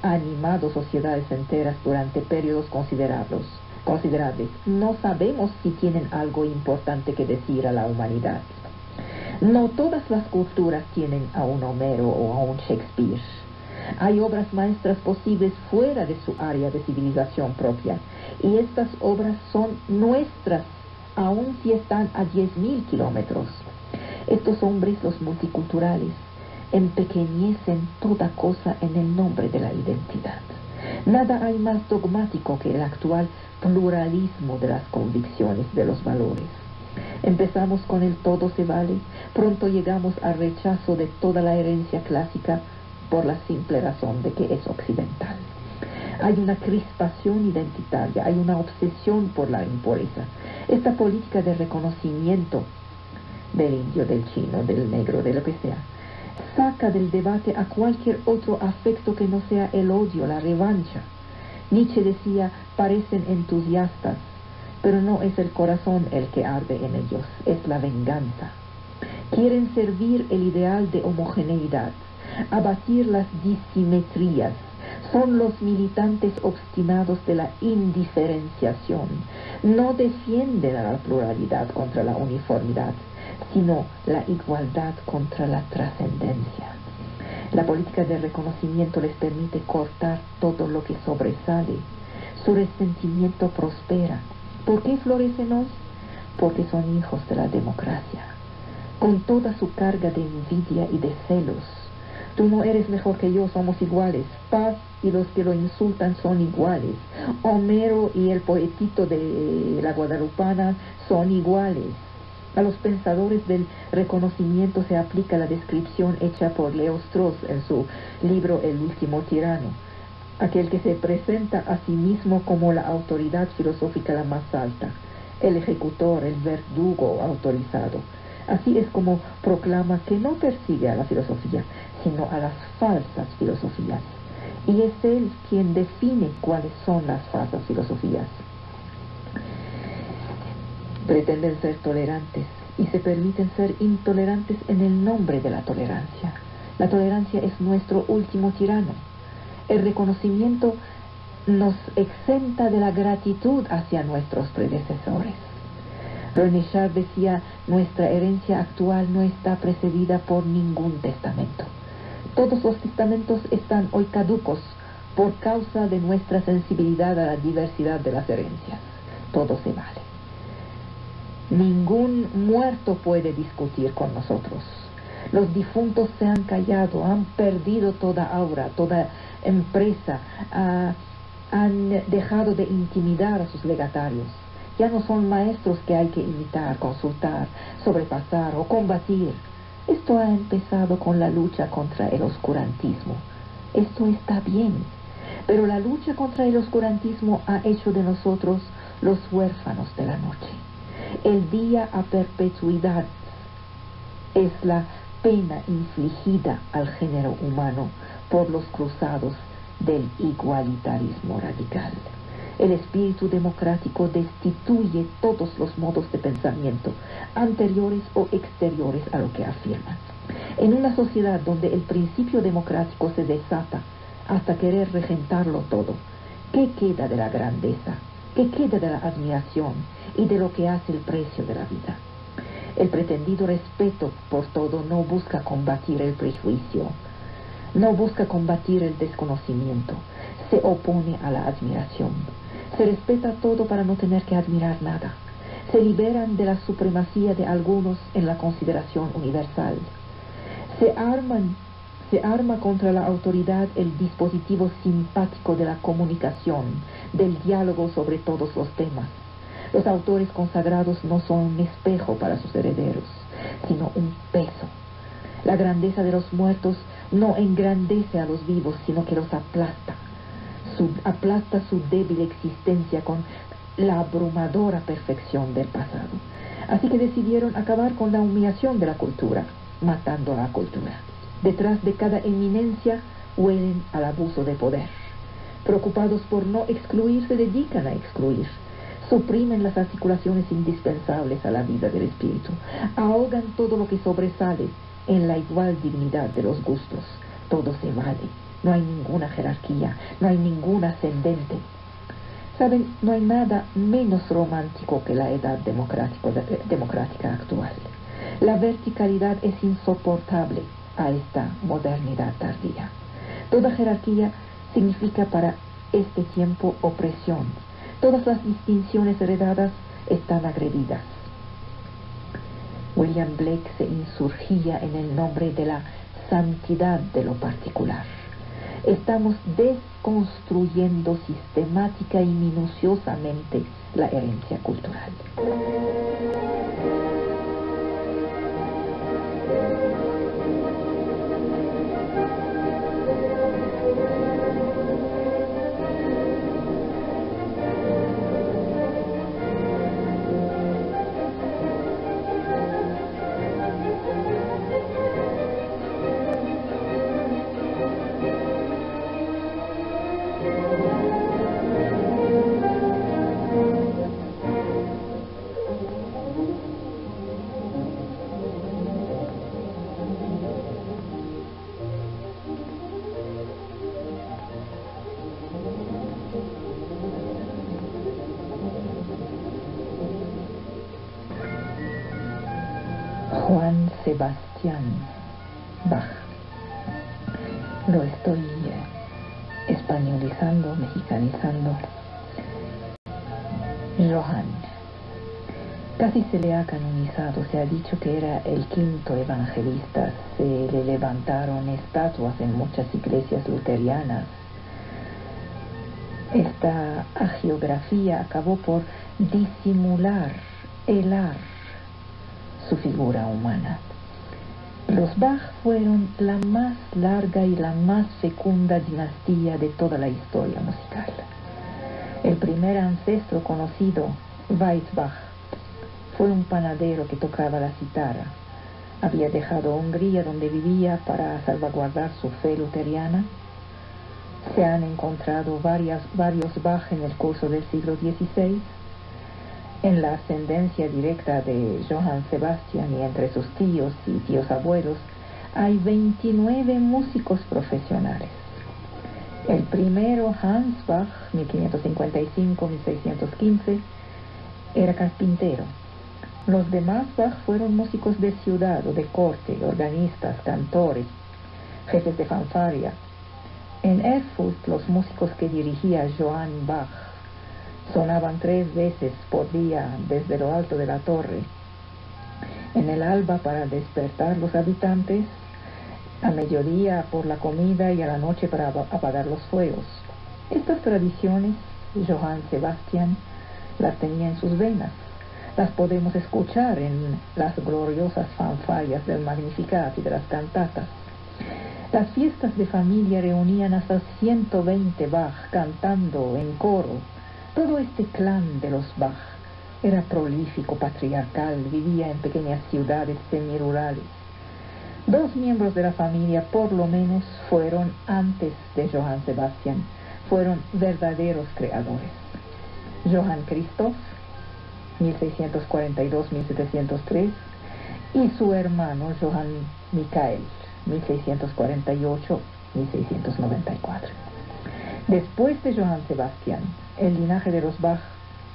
animado sociedades enteras durante periodos considerables, no sabemos si tienen algo importante que decir a la humanidad. No todas las culturas tienen a un Homero o a un Shakespeare. Hay obras maestras posibles fuera de su área de civilización propia, y estas obras son nuestras, aun si están a 10.000 kilómetros. Estos hombres, los multiculturales, empequeñecen toda cosa en el nombre de la identidad. Nada hay más dogmático que el actual pluralismo de las convicciones, de los valores. Empezamos con el todo se vale, pronto llegamos al rechazo de toda la herencia clásica por la simple razón de que es occidental. Hay una crispación identitaria, hay una obsesión por la impureza. Esta política de reconocimiento del indio, del chino, del negro, de lo que sea, saca del debate a cualquier otro afecto que no sea el odio, la revancha. Nietzsche decía, parecen entusiastas, pero no es el corazón el que arde en ellos, es la venganza. Quieren servir el ideal de homogeneidad, abatir las disimetrías. Son los militantes obstinados de la indiferenciación. No defienden a la pluralidad contra la uniformidad, sino la igualdad contra la trascendencia. La política de reconocimiento les permite cortar todo lo que sobresale. Su resentimiento prospera. ¿Por qué florecen hoy? Porque son hijos de la democracia, con toda su carga de envidia y de celos. Tú no eres mejor que yo, somos iguales. Paz y los que lo insultan son iguales. Homero y el poetito de la Guadalupana son iguales. A los pensadores del reconocimiento se aplica la descripción hecha por Leo Strauss en su libro El último tirano. Aquel que se presenta a sí mismo como la autoridad filosófica la más alta, el ejecutor, el verdugo autorizado. Así es como proclama que no persigue a la filosofía, sino a las falsas filosofías. Y es él quien define cuáles son las falsas filosofías. Pretenden ser tolerantes y se permiten ser intolerantes en el nombre de la tolerancia. La tolerancia es nuestro último tirano. El reconocimiento nos exenta de la gratitud hacia nuestros predecesores. René Char decía, nuestra herencia actual no está precedida por ningún testamento. Todos los testamentos están hoy caducos por causa de nuestra sensibilidad a la diversidad de las herencias. Todo se vale. Ningún muerto puede discutir con nosotros. Los difuntos se han callado, han perdido toda aura, toda empresa, han dejado de intimidar a sus legatarios. Ya no son maestros que hay que imitar, consultar, sobrepasar o combatir. Esto ha empezado con la lucha contra el oscurantismo. Esto está bien, pero la lucha contra el oscurantismo ha hecho de nosotros los huérfanos de la noche. El día a perpetuidad es la pena infligida al género humano por los cruzados del igualitarismo radical. El espíritu democrático destituye todos los modos de pensamiento, anteriores o exteriores a lo que afirman. En una sociedad donde el principio democrático se desata hasta querer regentarlo todo, ¿qué queda de la grandeza? ¿Qué queda de la admiración y de lo que hace el precio de la vida? El pretendido respeto por todo no busca combatir el prejuicio, no busca combatir el desconocimiento, se opone a la admiración. Se respeta todo para no tener que admirar nada. Se liberan de la supremacía de algunos en la consideración universal. Se arma contra la autoridad el dispositivo simpático de la comunicación, del diálogo sobre todos los temas. Los autores consagrados no son un espejo para sus herederos, sino un peso. La grandeza de los muertos no engrandece a los vivos, sino que los aplasta. Aplasta su débil existencia con la abrumadora perfección del pasado. Así que decidieron acabar con la humillación de la cultura, matando a la cultura. Detrás de cada eminencia huelen al abuso de poder. Preocupados por no excluir, se dedican a excluir. Suprimen las articulaciones indispensables a la vida del espíritu. Ahogan todo lo que sobresale en la igual dignidad de los gustos. Todo se vale. No hay ninguna jerarquía, no hay ningún ascendente. Saben, no hay nada menos romántico que la edad democrática actual. La verticalidad es insoportable a esta modernidad tardía. Toda jerarquía significa para este tiempo opresión. Todas las distinciones heredadas están agredidas. William Blake se insurgía en el nombre de la santidad de lo particular. Estamos desconstruyendo sistemática y minuciosamente la herencia cultural. Juan Sebastián Bach. Lo estoy españolizando, mexicanizando. Johann. Casi se le ha canonizado, se ha dicho que era el quinto evangelista. Se le levantaron estatuas en muchas iglesias luterianas. Esta hagiografía acabó por disimular, helar su figura humana. Los Bach fueron la más larga y la más fecunda dinastía de toda la historia musical. El primer ancestro conocido, Weissbach, fue un panadero que tocaba la cítara. Había dejado Hungría, donde vivía, para salvaguardar su fe luteriana. Se han encontrado varios Bach en el curso del siglo XVI. En la ascendencia directa de Johann Sebastian y entre sus tíos y tíos abuelos hay 29 músicos profesionales. El primero, Hans Bach, 1555-1615, era carpintero. Los demás Bach fueron músicos de ciudad o de corte, organistas, cantores, jefes de fanfarria. En Erfurt, los músicos que dirigía Johann Bach sonaban 3 veces por día desde lo alto de la torre. En el alba para despertar los habitantes, a mediodía por la comida y a la noche para apagar los fuegos. Estas tradiciones, Johann Sebastian las tenía en sus venas. Las podemos escuchar en las gloriosas fanfarrias del Magnificat y de las cantatas. Las fiestas de familia reunían hasta 120 Bach cantando en coro. Todo este clan de los Bach era prolífico, patriarcal, vivía en pequeñas ciudades semirurales. 2 miembros de la familia, por lo menos, fueron antes de Johann Sebastian, fueron verdaderos creadores. Johann Christoph, 1642-1703, y su hermano Johann Michael, 1648-1694. Después de Johann Sebastian, el linaje de los Bach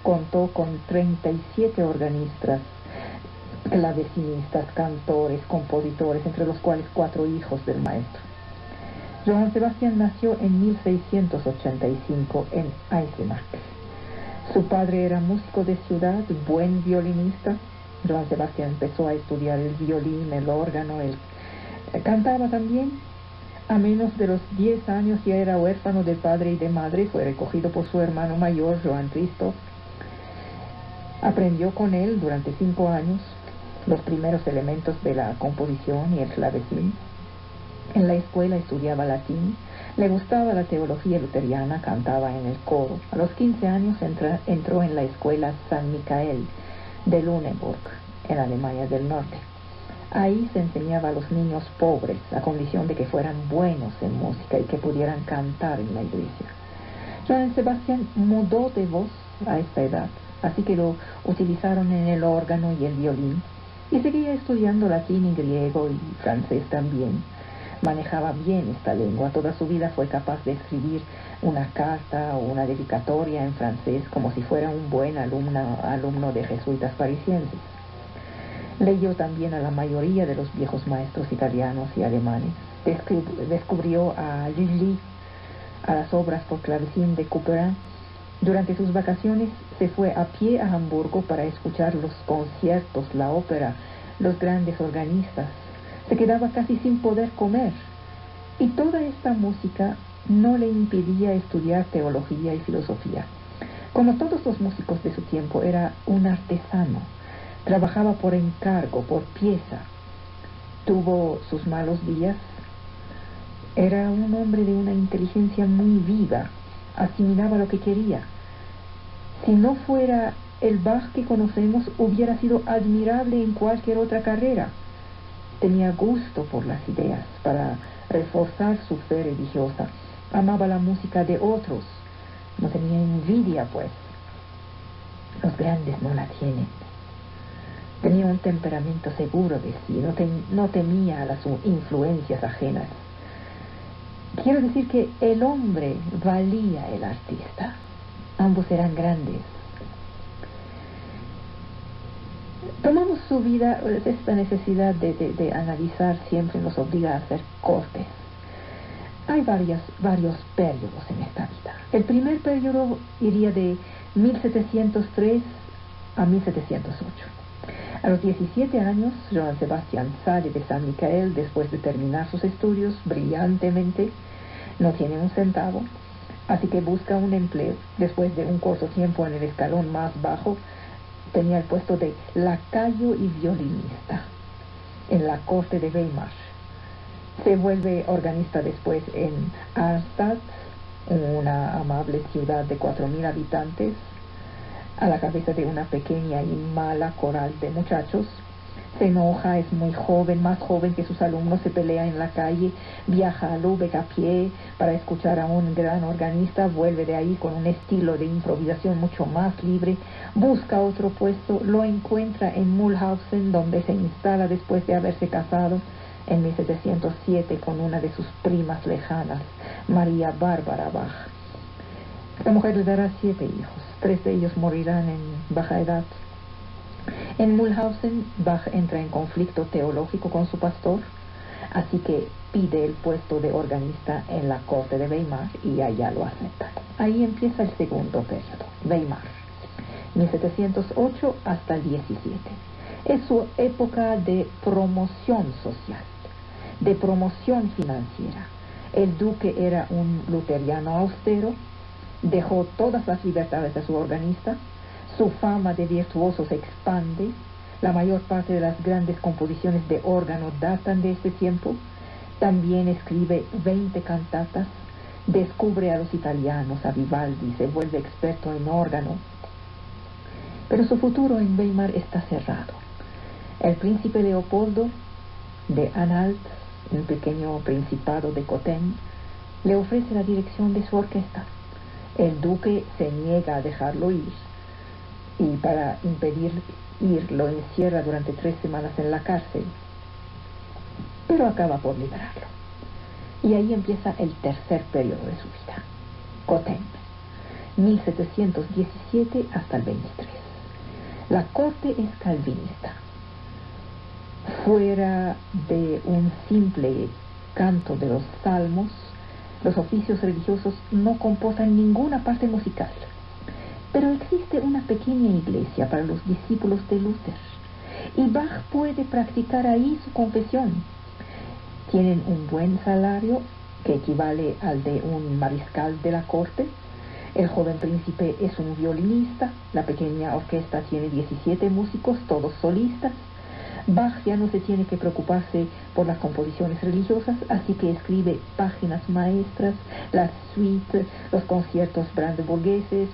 contó con 37 organistas, clavecinistas, cantores, compositores, entre los cuales 4 hijos del maestro. Johann Sebastian nació en 1685 en Eisenach. Su padre era músico de ciudad, buen violinista. Johann Sebastian empezó a estudiar el violín, el órgano, cantaba también. A menos de los 10 años ya era huérfano de padre y de madre. Fue recogido por su hermano mayor, Johann Christoph. Aprendió con él durante 5 años los primeros elementos de la composición y el clavecín. En la escuela estudiaba latín, le gustaba la teología luteriana, cantaba en el coro. A los 15 años entró en la escuela San Michael de Lüneburg, en Alemania del Norte. Ahí se enseñaba a los niños pobres, a condición de que fueran buenos en música y que pudieran cantar en la iglesia. Johann Sebastian mudó de voz a esta edad, así que lo utilizaron en el órgano y el violín, y seguía estudiando latín y griego y francés también. Manejaba bien esta lengua. Toda su vida fue capaz de escribir una carta o una dedicatoria en francés como si fuera un buen alumno de jesuitas parisienses. Leyó también a la mayoría de los viejos maestros italianos y alemanes. Descubrió a Lully, a las obras por clavecín de Couperin. Durante sus vacaciones se fue a pie a Hamburgo para escuchar los conciertos, la ópera los grandes organistas. Se quedaba casi sin poder comer. Y toda esta música no le impedía estudiar teología y filosofía. Como todos los músicos de su tiempo, era un artesano. Trabajaba por encargo, por pieza. Tuvo sus malos días. Era un hombre de una inteligencia muy viva. Asimilaba lo que quería. Si no fuera el Bach que conocemos, hubiera sido admirable en cualquier otra carrera. Tenía gusto por las ideas, para reforzar su fe religiosa. Amaba la música de otros. No tenía envidia, pues. Los grandes no la tienen. Tenía un temperamento seguro de sí. No temía a las influencias ajenas. Quiero decir que el hombre valía el artista. Ambos eran grandes. Tomamos su vida, esta necesidad de analizar siempre nos obliga a hacer cortes. Hay varios periodos en esta vida. El primer periodo iría de 1703 a 1708. A los 17 años, Johann Sebastian sale de San Micael después de terminar sus estudios brillantemente. No tiene un centavo, así que busca un empleo. Después de un corto tiempo en el escalón más bajo, tenía el puesto de lacayo y violinista en la corte de Weimar. Se vuelve organista después en Arnstadt, una amable ciudad de 4.000 habitantes, a la cabeza de una pequeña y mala coral de muchachos. Se enoja, es muy joven, más joven que sus alumnos, se pelea en la calle, viaja a Lübeck a pie para escuchar a un gran organista, vuelve de ahí con un estilo de improvisación mucho más libre, busca otro puesto, lo encuentra en Mühlhausen, donde se instala después de haberse casado en 1707 con una de sus primas lejanas, María Bárbara Bach. Esta mujer le dará 7 hijos, 3 de ellos morirán en baja edad. En Mühlhausen, Bach entra en conflicto teológico con su pastor, así que pide el puesto de organista en la corte de Weimar y allá lo aceptan. Ahí empieza el segundo periodo, Weimar, 1708 hasta el 17. Es su época de promoción social, de promoción financiera. El duque era un luterano austero, dejó todas las libertades a su organista. Su fama de virtuoso se expande. La mayor parte de las grandes composiciones de órgano datan de este tiempo. También escribe 20 cantatas. Descubre a los italianos, a Vivaldi, se vuelve experto en órgano. Pero su futuro en Weimar está cerrado. El príncipe Leopoldo de Anhalt, un pequeño principado de Cotén, le ofrece la dirección de su orquesta. El duque se niega a dejarlo ir, y para impedir ir lo encierra durante 3 semanas en la cárcel, pero acaba por liberarlo. Y ahí empieza el tercer periodo de su vida, Cotén, 1717 hasta el 23. La corte es calvinista. Fuera de un simple canto de los salmos, los oficios religiosos no comportan ninguna parte musical. Pero existe una pequeña iglesia para los discípulos de Luther, y Bach puede practicar ahí su confesión. Tienen un buen salario, que equivale al de un mariscal de la corte. El joven príncipe es un violinista, la pequeña orquesta tiene 17 músicos, todos solistas. Bach ya no se tiene que preocuparse por las composiciones religiosas, así que escribe páginas maestras, las suites, los conciertos brandeburgueses,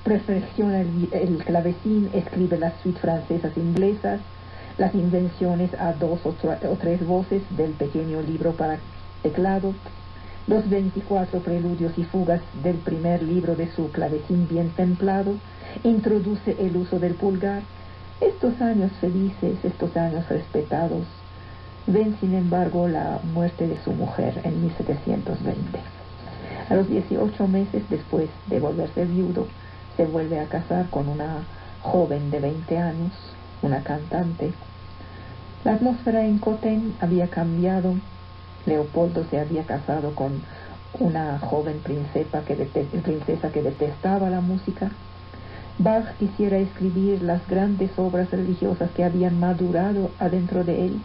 perfecciona el clavecín, escribe las suites francesas e inglesas, las invenciones a 2 o 3 voces del pequeño libro para teclado, los 24 preludios y fugas del primer libro de su clavecín bien templado, introduce el uso del pulgar. Estos años felices, estos años respetados, ven sin embargo la muerte de su mujer en 1720. A los 18 meses después de volverse viudo, se vuelve a casar con una joven de 20 años, una cantante. La atmósfera en Cotén había cambiado. Leopoldo se había casado con una joven princesa que detestaba la música. Bach quisiera escribir las grandes obras religiosas que habían madurado adentro de él.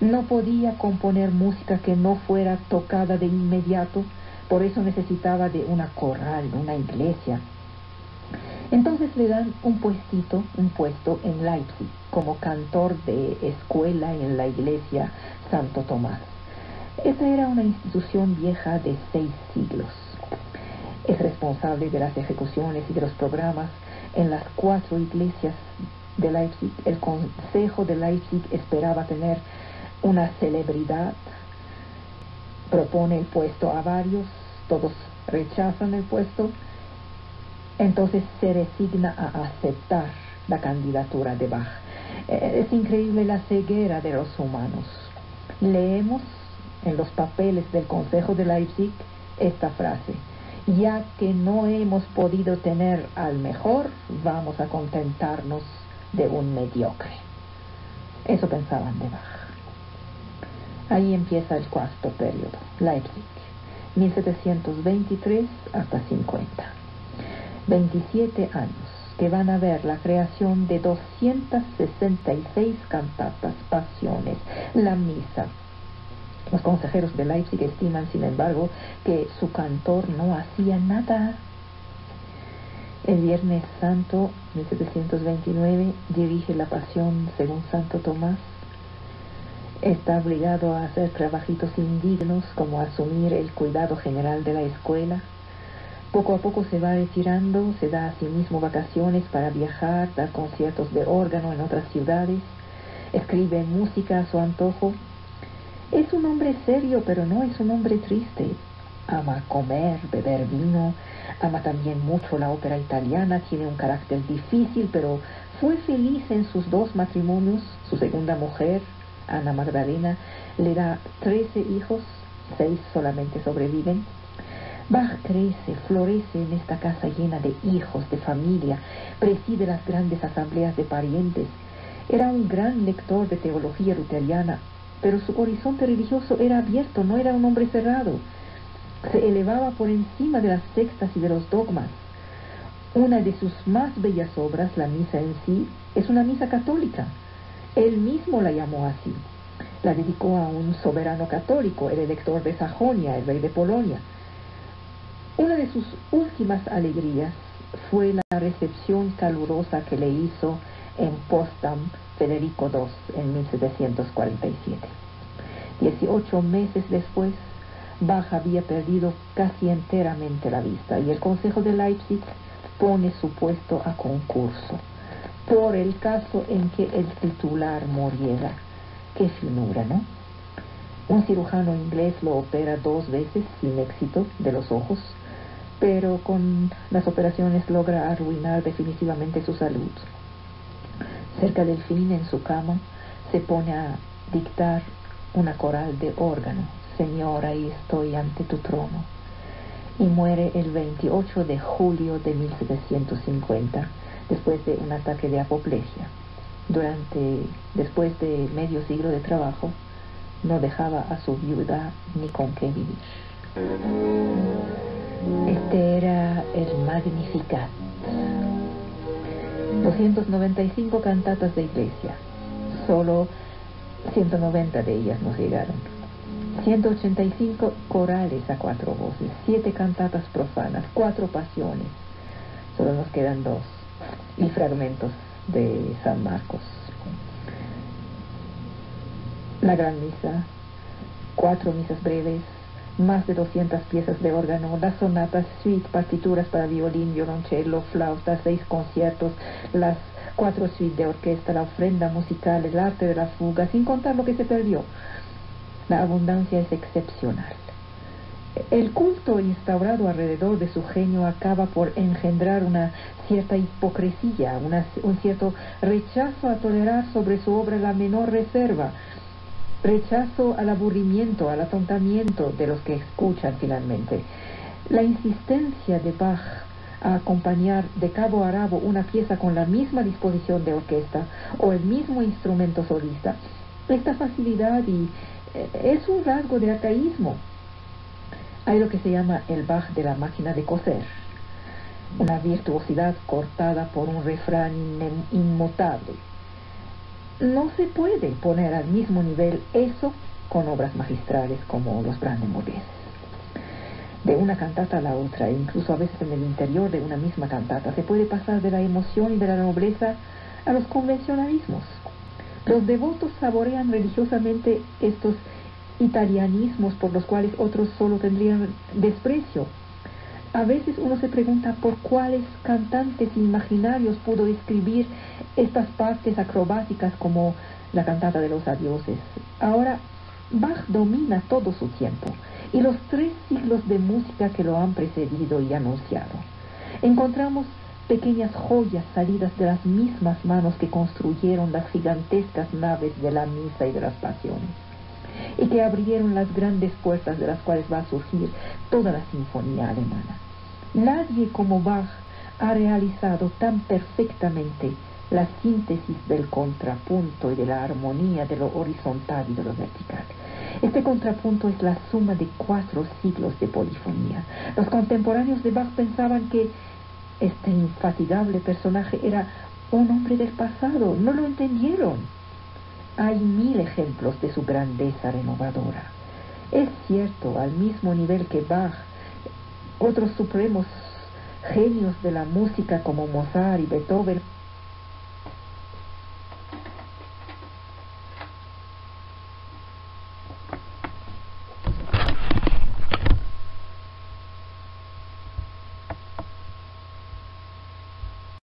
No podía componer música que no fuera tocada de inmediato, por eso necesitaba de una corral, una iglesia. Entonces le dan un puesto en Leipzig, como cantor de escuela en la iglesia Santo Tomás. Esa era una institución vieja de 6 siglos. Es responsable de las ejecuciones y de los programas en las 4 iglesias de Leipzig. El Consejo de Leipzig esperaba tener una celebridad. Propone el puesto a varios, todos rechazan el puesto. Entonces se resigna a aceptar la candidatura de Bach. Es increíble la ceguera de los humanos. Leemos en los papeles del Consejo de Leipzig esta frase: ya que no hemos podido tener al mejor, vamos a contentarnos de un mediocre. Eso pensaban de Bach. Ahí empieza el 4º periodo, Leipzig, 1723 hasta 50. 27 años que van a ver la creación de 266 cantatas, pasiones, la misa. Los consejeros de Leipzig estiman, sin embargo, que su cantor no hacía nada. El Viernes Santo, 1729, dirige la Pasión según Santo Tomás. Está obligado a hacer trabajitos indignos, como asumir el cuidado general de la escuela. Poco a poco se va retirando, se da a sí mismo vacaciones para viajar, dar conciertos de órgano en otras ciudades, escribe música a su antojo. Es un hombre serio, pero no es un hombre triste. Ama comer, beber vino, ama también mucho la ópera italiana, tiene un carácter difícil, pero fue feliz en sus 2 matrimonios. Su segunda mujer, Ana Magdalena, le da 13 hijos, 6 solamente sobreviven. Bach crece, florece en esta casa llena de hijos, de familia, preside las grandes asambleas de parientes. Era un gran lector de teología luterana, pero su horizonte religioso era abierto, no era un hombre cerrado. Se elevaba por encima de las sectas y de los dogmas. Una de sus más bellas obras, la misa en sí, es una misa católica. Él mismo la llamó así. La dedicó a un soberano católico, el elector de Sajonia, el rey de Polonia. Una de sus últimas alegrías fue la recepción calurosa que le hizo en Potsdam Federico II en 1747. 18 meses después, Bach había perdido casi enteramente la vista y el Consejo de Leipzig pone su puesto a concurso por el caso en que el titular muriera. Qué finura, ¿no? Un cirujano inglés lo opera 2 veces sin éxito de los ojos, pero con las operaciones logra arruinar definitivamente su salud. Cerca del fin, en su cama, se pone a dictar una coral de órgano: Señor, ahí estoy ante tu trono. Y muere el 28 de julio de 1750, después de un ataque de apoplejía. Después de medio siglo de trabajo, no dejaba a su viuda ni con qué vivir. Este era el Magnificat. 295 cantatas de iglesia, solo 190 de ellas nos llegaron. 185 corales a 4 voces, 7 cantatas profanas, 4 pasiones, solo nos quedan 2, y fragmentos de San Marcos. La Gran Misa, 4 misas breves, más de 200 piezas de órgano, las sonatas, suite, partituras para violín, violonchelo, flauta, 6 conciertos, las 4 suites de orquesta, la ofrenda musical, el arte de la fuga, sin contar lo que se perdió. La abundancia es excepcional. El culto instaurado alrededor de su genio acaba por engendrar una cierta hipocresía, un cierto rechazo a tolerar sobre su obra la menor reserva, rechazo al aburrimiento, al atontamiento de los que escuchan finalmente. La insistencia de Bach a acompañar de cabo a rabo una pieza con la misma disposición de orquesta o el mismo instrumento solista, esta facilidad es un rasgo de arcaísmo. Hay lo que se llama el Bach de la máquina de coser. una virtuosidad cortada por un refrán inmutable. No se puede poner al mismo nivel eso con obras magistrales como los brandeburgueses. De una cantata a la otra, e incluso a veces en el interior de una misma cantata, se puede pasar de la emoción y de la nobleza a los convencionalismos. Los devotos saborean religiosamente estos italianismos por los cuales otros solo tendrían desprecio. A veces uno se pregunta por cuáles cantantes imaginarios pudo describir estas partes acrobáticas como la cantata de los adioses. Ahora, Bach domina todo su tiempo y los 3 siglos de música que lo han precedido y anunciado. Encontramos pequeñas joyas salidas de las mismas manos que construyeron las gigantescas naves de la misa y de las pasiones, y que abrieron las grandes puertas de las cuales va a surgir toda la sinfonía alemana. Nadie como Bach ha realizado tan perfectamente la síntesis del contrapunto y de la armonía de lo horizontal y de lo vertical. Este contrapunto es la suma de 4 siglos de polifonía. Los contemporáneos de Bach pensaban que este infatigable personaje era un hombre del pasado. No lo entendieron. Hay 1000 ejemplos de su grandeza renovadora. Es cierto, al mismo nivel que Bach, otros supremos genios de la música como Mozart y Beethoven